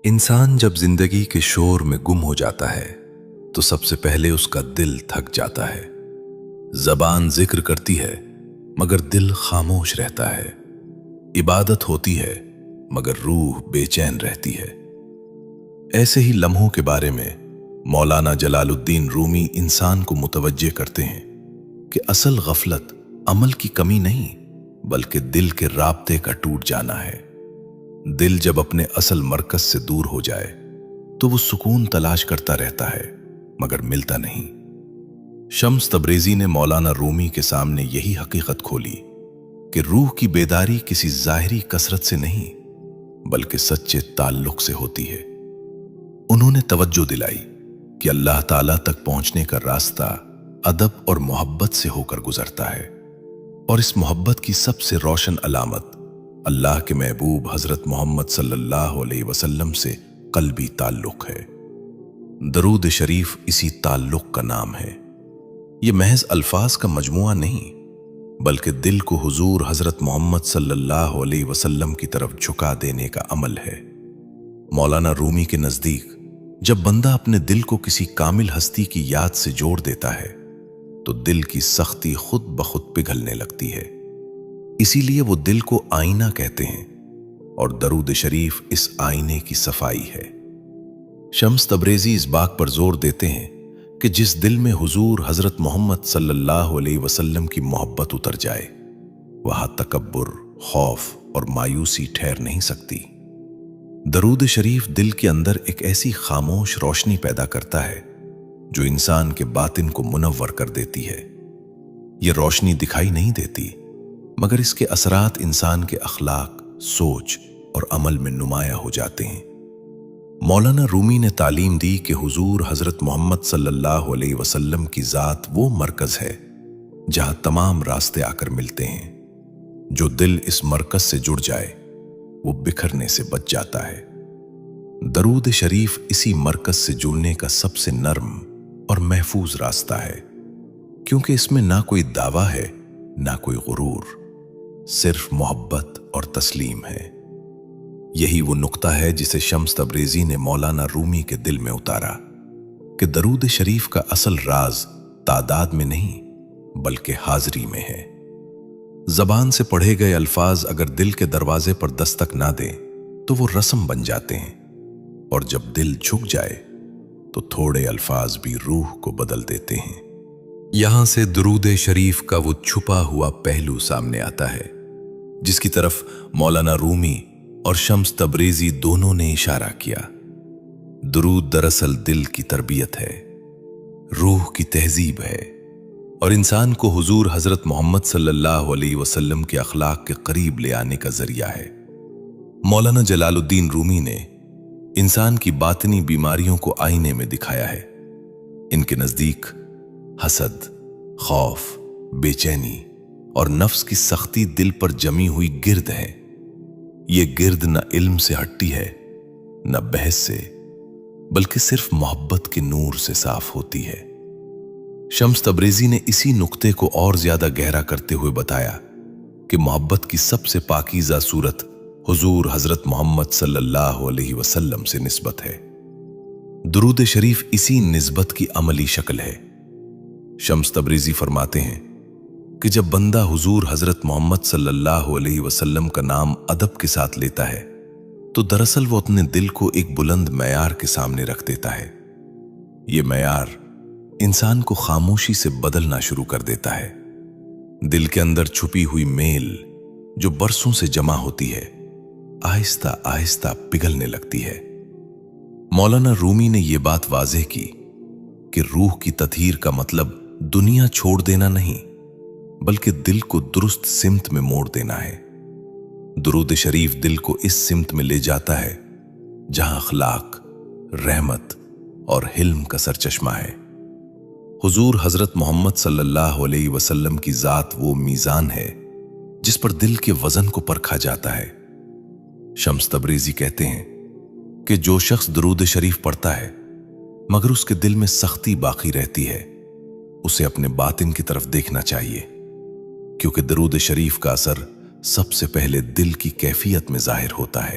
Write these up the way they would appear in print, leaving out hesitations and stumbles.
انسان جب زندگی کے شور میں گم ہو جاتا ہے تو سب سے پہلے اس کا دل تھک جاتا ہے۔ زبان ذکر کرتی ہے مگر دل خاموش رہتا ہے۔ عبادت ہوتی ہے مگر روح بے چین رہتی ہے۔ ایسے ہی لمحوں کے بارے میں مولانا جلال الدین رومی انسان کو متوجہ کرتے ہیں کہ اصل غفلت عمل کی کمی نہیں بلکہ دل کے رابطے کا ٹوٹ جانا ہے۔ دل جب اپنے اصل مرکز سے دور ہو جائے تو وہ سکون تلاش کرتا رہتا ہے مگر ملتا نہیں۔ شمس تبریزی نے مولانا رومی کے سامنے یہی حقیقت کھولی کہ روح کی بیداری کسی ظاہری کثرت سے نہیں بلکہ سچے تعلق سے ہوتی ہے۔ انہوں نے توجہ دلائی کہ اللہ تعالیٰ تک پہنچنے کا راستہ ادب اور محبت سے ہو کر گزرتا ہے، اور اس محبت کی سب سے روشن علامت اللہ کے محبوب حضرت محمد صلی اللہ علیہ وسلم سے قلبی تعلق ہے۔ درود شریف اسی تعلق کا نام ہے۔ یہ محض الفاظ کا مجموعہ نہیں بلکہ دل کو حضور حضرت محمد صلی اللہ علیہ وسلم کی طرف جھکا دینے کا عمل ہے۔ مولانا رومی کے نزدیک جب بندہ اپنے دل کو کسی کامل ہستی کی یاد سے جوڑ دیتا ہے تو دل کی سختی خود بخود پگھلنے لگتی ہے۔ اسی لیے وہ دل کو آئینہ کہتے ہیں اور درود شریف اس آئینے کی صفائی ہے۔ شمس تبریزی اس بات پر زور دیتے ہیں کہ جس دل میں حضور حضرت محمد صلی اللہ علیہ وسلم کی محبت اتر جائے وہاں تکبر، خوف اور مایوسی ٹھہر نہیں سکتی۔ درود شریف دل کے اندر ایک ایسی خاموش روشنی پیدا کرتا ہے جو انسان کے باطن کو منور کر دیتی ہے۔ یہ روشنی دکھائی نہیں دیتی مگر اس کے اثرات انسان کے اخلاق، سوچ اور عمل میں نمایاں ہو جاتے ہیں۔ مولانا رومی نے تعلیم دی کہ حضور حضرت محمد صلی اللہ علیہ وسلم کی ذات وہ مرکز ہے جہاں تمام راستے آ کر ملتے ہیں۔ جو دل اس مرکز سے جڑ جائے وہ بکھرنے سے بچ جاتا ہے۔ درود شریف اسی مرکز سے جڑنے کا سب سے نرم اور محفوظ راستہ ہے، کیونکہ اس میں نہ کوئی دعویٰ ہے نہ کوئی غرور، صرف محبت اور تسلیم ہے۔ یہی وہ نقطہ ہے جسے شمس تبریزی نے مولانا رومی کے دل میں اتارا کہ درود شریف کا اصل راز تعداد میں نہیں بلکہ حاضری میں ہے۔ زبان سے پڑھے گئے الفاظ اگر دل کے دروازے پر دستک نہ دیں تو وہ رسم بن جاتے ہیں، اور جب دل جھک جائے تو تھوڑے الفاظ بھی روح کو بدل دیتے ہیں۔ یہاں سے درود شریف کا وہ چھپا ہوا پہلو سامنے آتا ہے جس کی طرف مولانا رومی اور شمس تبریزی دونوں نے اشارہ کیا۔ درود دراصل دل کی تربیت ہے، روح کی تہذیب ہے، اور انسان کو حضور حضرت محمد صلی اللہ علیہ وسلم کے اخلاق کے قریب لے آنے کا ذریعہ ہے۔ مولانا جلال الدین رومی نے انسان کی باطنی بیماریوں کو آئینے میں دکھایا ہے۔ ان کے نزدیک حسد، خوف، بے چینی اور نفس کی سختی دل پر جمی ہوئی گرد ہے۔ یہ گرد نہ علم سے ہٹتی ہے نہ بحث سے، بلکہ صرف محبت کے نور سے صاف ہوتی ہے۔ شمس تبریزی نے اسی نقطے کو اور زیادہ گہرا کرتے ہوئے بتایا کہ محبت کی سب سے پاکیزہ صورت حضور حضرت محمد صلی اللہ علیہ وسلم سے نسبت ہے۔ درود شریف اسی نسبت کی عملی شکل ہے۔ شمس تبریزی فرماتے ہیں کہ جب بندہ حضور حضرت محمد صلی اللہ علیہ وسلم کا نام ادب کے ساتھ لیتا ہے تو دراصل وہ اپنے دل کو ایک بلند معیار کے سامنے رکھ دیتا ہے۔ یہ معیار انسان کو خاموشی سے بدلنا شروع کر دیتا ہے۔ دل کے اندر چھپی ہوئی میل جو برسوں سے جمع ہوتی ہے آہستہ آہستہ پگھلنے لگتی ہے۔ مولانا رومی نے یہ بات واضح کی کہ روح کی تطہیر کا مطلب دنیا چھوڑ دینا نہیں بلکہ دل کو درست سمت میں موڑ دینا ہے۔ درود شریف دل کو اس سمت میں لے جاتا ہے جہاں اخلاق، رحمت اور حلم کا سرچشمہ ہے۔ حضور حضرت محمد صلی اللہ علیہ وسلم کی ذات وہ میزان ہے جس پر دل کے وزن کو پرکھا جاتا ہے۔ شمس تبریزی کہتے ہیں کہ جو شخص درود شریف پڑھتا ہے مگر اس کے دل میں سختی باقی رہتی ہے اسے اپنے باطن کی طرف دیکھنا چاہیے، کیونکہ درود شریف کا اثر سب سے پہلے دل کی کیفیت میں ظاہر ہوتا ہے۔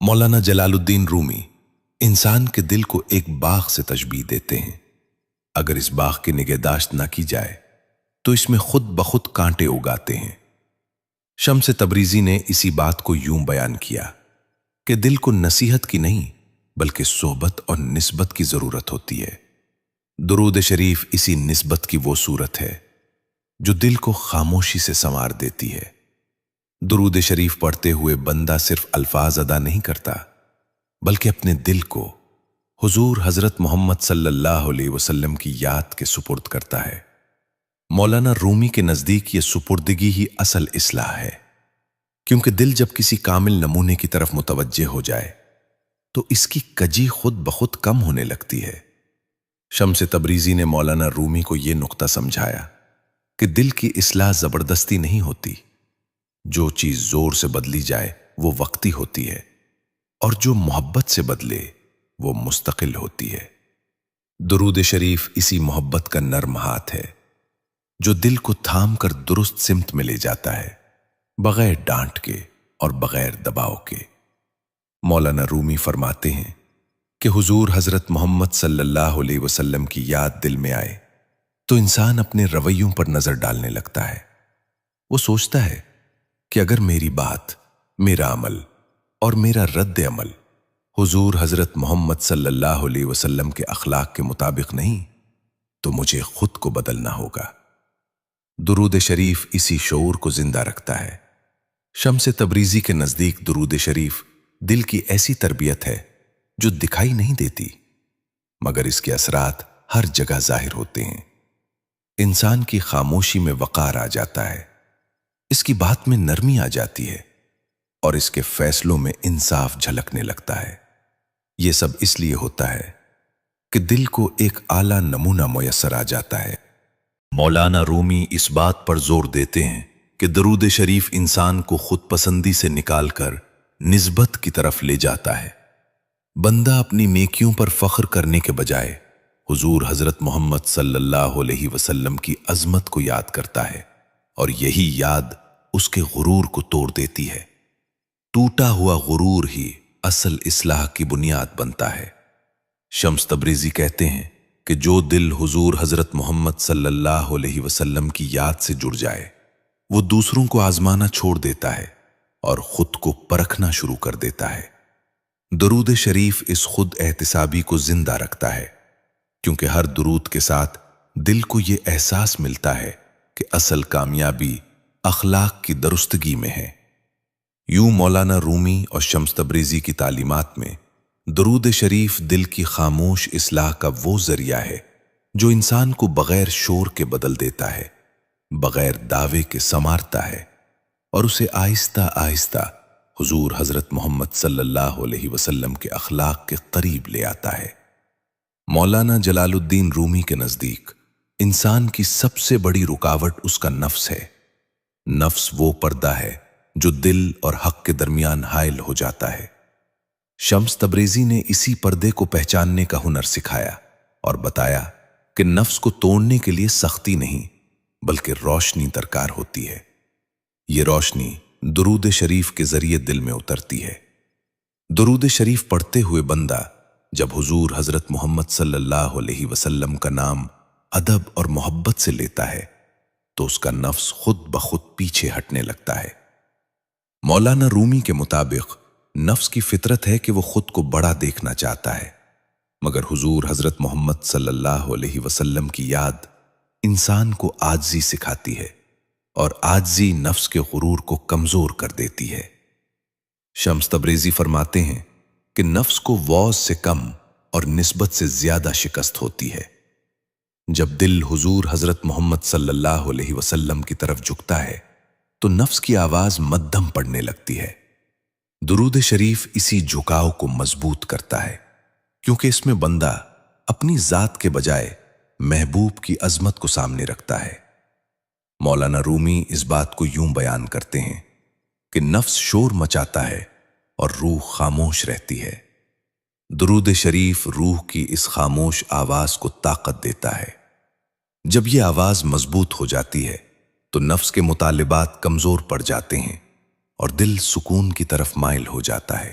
مولانا جلالالدین رومی انسان کے دل کو ایک باغ سے تشبیہ دیتے ہیں۔ اگر اس باغ کی نگہداشت نہ کی جائے تو اس میں خود بخود کانٹے اگاتے ہیں۔ شمس تبریزی نے اسی بات کو یوں بیان کیا کہ دل کو نصیحت کی نہیں بلکہ صحبت اور نسبت کی ضرورت ہوتی ہے۔ درود شریف اسی نسبت کی وہ صورت ہے جو دل کو خاموشی سے سنوار دیتی ہے۔ درود شریف پڑھتے ہوئے بندہ صرف الفاظ ادا نہیں کرتا بلکہ اپنے دل کو حضور حضرت محمد صلی اللہ علیہ وسلم کی یاد کے سپرد کرتا ہے۔ مولانا رومی کے نزدیک یہ سپردگی ہی اصل اصلاح ہے، کیونکہ دل جب کسی کامل نمونے کی طرف متوجہ ہو جائے تو اس کی کجی خود بخود کم ہونے لگتی ہے۔ شمس تبریزی نے مولانا رومی کو یہ نقطہ سمجھایا کہ دل کی اصلاح زبردستی نہیں ہوتی، جو چیز زور سے بدلی جائے وہ وقتی ہوتی ہے اور جو محبت سے بدلے وہ مستقل ہوتی ہے۔ درود شریف اسی محبت کا نرم ہاتھ ہے جو دل کو تھام کر درست سمت میں لے جاتا ہے، بغیر ڈانٹ کے اور بغیر دباؤ کے۔ مولانا رومی فرماتے ہیں کہ حضور حضرت محمد صلی اللہ علیہ وسلم کی یاد دل میں آئے تو انسان اپنے رویوں پر نظر ڈالنے لگتا ہے۔ وہ سوچتا ہے کہ اگر میری بات، میرا عمل اور میرا رد عمل حضور حضرت محمد صلی اللہ علیہ وسلم کے اخلاق کے مطابق نہیں تو مجھے خود کو بدلنا ہوگا۔ درود شریف اسی شعور کو زندہ رکھتا ہے۔ شمس تبریزی کے نزدیک درود شریف دل کی ایسی تربیت ہے جو دکھائی نہیں دیتی مگر اس کے اثرات ہر جگہ ظاہر ہوتے ہیں۔ انسان کی خاموشی میں وقار آ جاتا ہے، اس کی بات میں نرمی آ جاتی ہے اور اس کے فیصلوں میں انصاف جھلکنے لگتا ہے۔ یہ سب اس لیے ہوتا ہے کہ دل کو ایک اعلیٰ نمونہ میسر آ جاتا ہے۔ مولانا رومی اس بات پر زور دیتے ہیں کہ درود شریف انسان کو خود پسندی سے نکال کر نسبت کی طرف لے جاتا ہے۔ بندہ اپنی نیکیوں پر فخر کرنے کے بجائے حضور حضرت محمد صلی اللہ علیہ وسلم کی عظمت کو یاد کرتا ہے، اور یہی یاد اس کے غرور کو توڑ دیتی ہے۔ ٹوٹا ہوا غرور ہی اصل اصلاح کی بنیاد بنتا ہے۔ شمس تبریزی کہتے ہیں کہ جو دل حضور حضرت محمد صلی اللہ علیہ وسلم کی یاد سے جڑ جائے وہ دوسروں کو آزمانا چھوڑ دیتا ہے اور خود کو پرکھنا شروع کر دیتا ہے۔ درود شریف اس خود احتسابی کو زندہ رکھتا ہے، کیونکہ ہر درود کے ساتھ دل کو یہ احساس ملتا ہے کہ اصل کامیابی اخلاق کی درستگی میں ہے۔ یوں مولانا رومی اور شمس تبریزی کی تعلیمات میں درود شریف دل کی خاموش اصلاح کا وہ ذریعہ ہے جو انسان کو بغیر شور کے بدل دیتا ہے، بغیر دعوے کے سنوارتا ہے اور اسے آہستہ آہستہ حضور حضرت محمد صلی اللہ علیہ وسلم کے اخلاق کے قریب لے آتا ہے۔ مولانا جلال الدین رومی کے نزدیک انسان کی سب سے بڑی رکاوٹ اس کا نفس ہے۔ نفس وہ پردہ ہے جو دل اور حق کے درمیان حائل ہو جاتا ہے۔ شمس تبریزی نے اسی پردے کو پہچاننے کا ہنر سکھایا اور بتایا کہ نفس کو توڑنے کے لیے سختی نہیں بلکہ روشنی درکار ہوتی ہے۔ یہ روشنی درود شریف کے ذریعے دل میں اترتی ہے۔ درود شریف پڑھتے ہوئے بندہ جب حضور حضرت محمد صلی اللہ علیہ وسلم کا نام ادب اور محبت سے لیتا ہے تو اس کا نفس خود بخود پیچھے ہٹنے لگتا ہے۔ مولانا رومی کے مطابق نفس کی فطرت ہے کہ وہ خود کو بڑا دیکھنا چاہتا ہے، مگر حضور حضرت محمد صلی اللہ علیہ وسلم کی یاد انسان کو عاجزی سکھاتی ہے اور عاجزی نفس کے غرور کو کمزور کر دیتی ہے۔ شمس تبریزی فرماتے ہیں کہ نفس کو وعظ سے کم اور نسبت سے زیادہ شکست ہوتی ہے۔ جب دل حضور حضرت محمد صلی اللہ علیہ وسلم کی طرف جھکتا ہے تو نفس کی آواز مدھم پڑنے لگتی ہے۔ درود شریف اسی جھکاؤ کو مضبوط کرتا ہے، کیونکہ اس میں بندہ اپنی ذات کے بجائے محبوب کی عظمت کو سامنے رکھتا ہے۔ مولانا رومی اس بات کو یوں بیان کرتے ہیں کہ نفس شور مچاتا ہے اور روح خاموش رہتی ہے۔ درود شریف روح کی اس خاموش آواز کو طاقت دیتا ہے۔ جب یہ آواز مضبوط ہو جاتی ہے تو نفس کے مطالبات کمزور پڑ جاتے ہیں اور دل سکون کی طرف مائل ہو جاتا ہے۔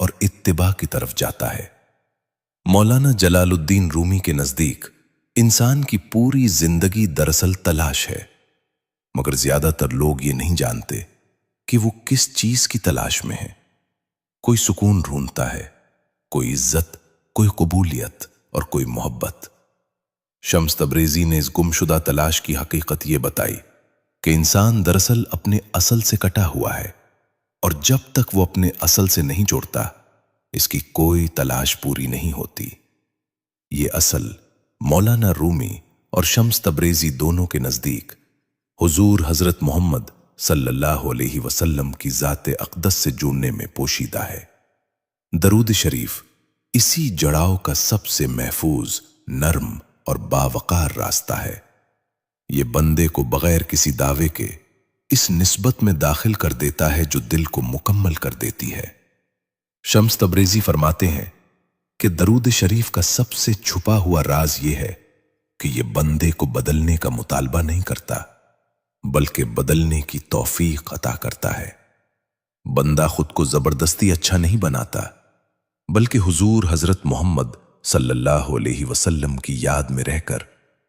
اور اتباع کی طرف جاتا ہے۔ مولانا جلال الدین رومی کے نزدیک انسان کی پوری زندگی دراصل تلاش ہے، مگر زیادہ تر لوگ یہ نہیں جانتے کہ وہ کس چیز کی تلاش میں ہے۔ کوئی سکون ڈھونڈتا ہے، کوئی عزت، کوئی قبولیت اور کوئی محبت۔ شمس تبریزی نے اس گمشدہ تلاش کی حقیقت یہ بتائی کہ انسان دراصل اپنے اصل سے کٹا ہوا ہے، اور جب تک وہ اپنے اصل سے نہیں جوڑتا اس کی کوئی تلاش پوری نہیں ہوتی۔ یہ اصل مولانا رومی اور شمس تبریزی دونوں کے نزدیک حضور حضرت محمد صلی اللہ علیہ وسلم کی ذات اقدس سے جڑنے میں پوشیدہ ہے۔ درود شریف اسی جڑاؤ کا سب سے محفوظ، نرم اور باوقار راستہ ہے۔ یہ بندے کو بغیر کسی دعوے کے اس نسبت میں داخل کر دیتا ہے جو دل کو مکمل کر دیتی ہے۔ شمس تبریزی فرماتے ہیں کہ درود شریف کا سب سے چھپا ہوا راز یہ ہے کہ یہ بندے کو بدلنے کا مطالبہ نہیں کرتا، بلکہ بدلنے کی توفیق عطا کرتا ہے۔ بندہ خود کو زبردستی اچھا نہیں بناتا، بلکہ حضور حضرت محمد صلی اللہ علیہ وسلم کی یاد میں رہ کر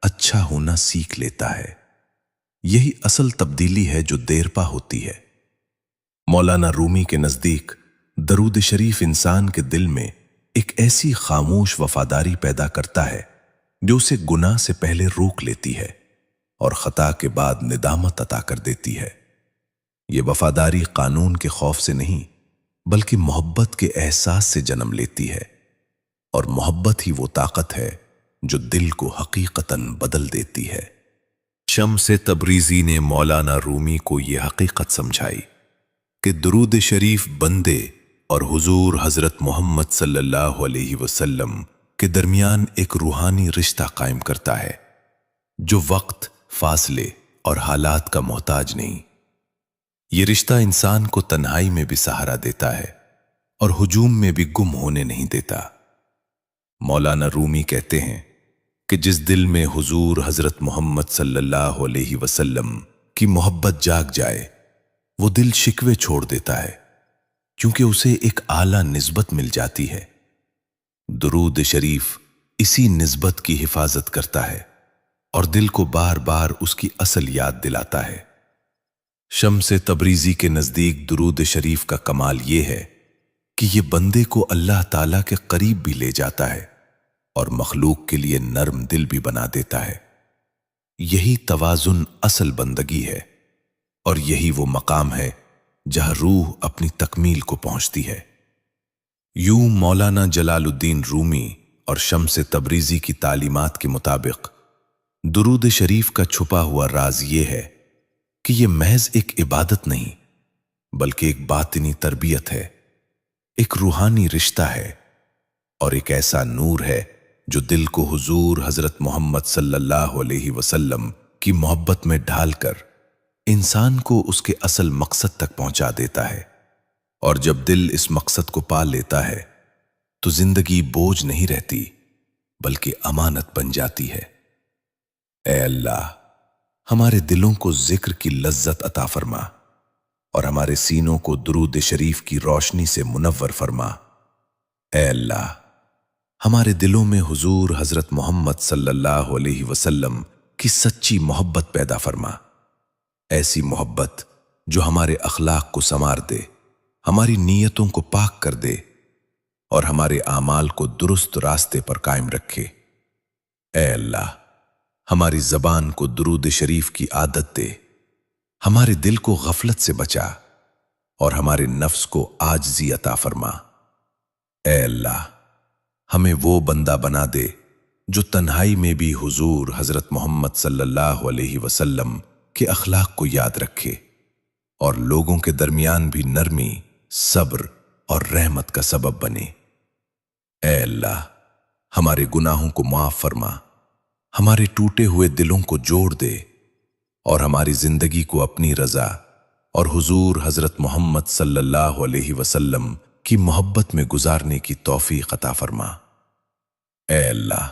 اچھا ہونا سیکھ لیتا ہے۔ یہی اصل تبدیلی ہے جو دیر پا ہوتی ہے۔ مولانا رومی کے نزدیک درود شریف انسان کے دل میں ایک ایسی خاموش وفاداری پیدا کرتا ہے جو اسے گناہ سے پہلے روک لیتی ہے اور خطا کے بعد ندامت عطا کر دیتی ہے۔ یہ وفاداری قانون کے خوف سے نہیں بلکہ محبت کے احساس سے جنم لیتی ہے، اور محبت ہی وہ طاقت ہے جو دل کو حقیقتاً بدل دیتی ہے۔ شمس تبریزی نے مولانا رومی کو یہ حقیقت سمجھائی کہ درود شریف بندے اور حضور حضرت محمد صلی اللہ علیہ وسلم کے درمیان ایک روحانی رشتہ قائم کرتا ہے جو وقت، فاصلے اور حالات کا محتاج نہیں۔ یہ رشتہ انسان کو تنہائی میں بھی سہارا دیتا ہے اور ہجوم میں بھی گم ہونے نہیں دیتا۔ مولانا رومی کہتے ہیں کہ جس دل میں حضور حضرت محمد صلی اللہ علیہ وسلم کی محبت جاگ جائے وہ دل شکوے چھوڑ دیتا ہے، کیونکہ اسے ایک اعلیٰ نسبت مل جاتی ہے۔ درود شریف اسی نسبت کی حفاظت کرتا ہے اور دل کو بار بار اس کی اصل یاد دلاتا ہے۔ شمس تبریزی کے نزدیک درود شریف کا کمال یہ ہے کہ یہ بندے کو اللہ تعالیٰ کے قریب بھی لے جاتا ہے اور مخلوق کے لیے نرم دل بھی بنا دیتا ہے۔ یہی توازن اصل بندگی ہے، اور یہی وہ مقام ہے جہاں روح اپنی تکمیل کو پہنچتی ہے۔ یوں مولانا جلال الدین رومی اور شمس تبریزی کی تعلیمات کے مطابق درود شریف کا چھپا ہوا راز یہ ہے کہ یہ محض ایک عبادت نہیں بلکہ ایک باطنی تربیت ہے، ایک روحانی رشتہ ہے، اور ایک ایسا نور ہے جو دل کو حضور حضرت محمد صلی اللہ علیہ وسلم کی محبت میں ڈھال کر انسان کو اس کے اصل مقصد تک پہنچا دیتا ہے۔ اور جب دل اس مقصد کو پا لیتا ہے تو زندگی بوجھ نہیں رہتی بلکہ امانت بن جاتی ہے۔ اے اللہ، ہمارے دلوں کو ذکر کی لذت عطا فرما اور ہمارے سینوں کو درود شریف کی روشنی سے منور فرما۔ اے اللہ، ہمارے دلوں میں حضور حضرت محمد صلی اللہ علیہ وسلم کی سچی محبت پیدا فرما، ایسی محبت جو ہمارے اخلاق کو سنوار دے، ہماری نیتوں کو پاک کر دے اور ہمارے اعمال کو درست راستے پر قائم رکھے۔ اے اللہ، ہماری زبان کو درود شریف کی عادت دے، ہمارے دل کو غفلت سے بچا اور ہمارے نفس کو عاجزی عطا فرما۔ اے اللہ، ہمیں وہ بندہ بنا دے جو تنہائی میں بھی حضور حضرت محمد صلی اللہ علیہ وسلم کے اخلاق کو یاد رکھے اور لوگوں کے درمیان بھی نرمی، صبر اور رحمت کا سبب بنے۔ اے اللہ، ہمارے گناہوں کو معاف فرما، ہمارے ٹوٹے ہوئے دلوں کو جوڑ دے اور ہماری زندگی کو اپنی رضا اور حضور حضرت محمد صلی اللہ علیہ وسلم کی محبت میں گزارنے کی توفیق عطا فرما۔ اے اللہ،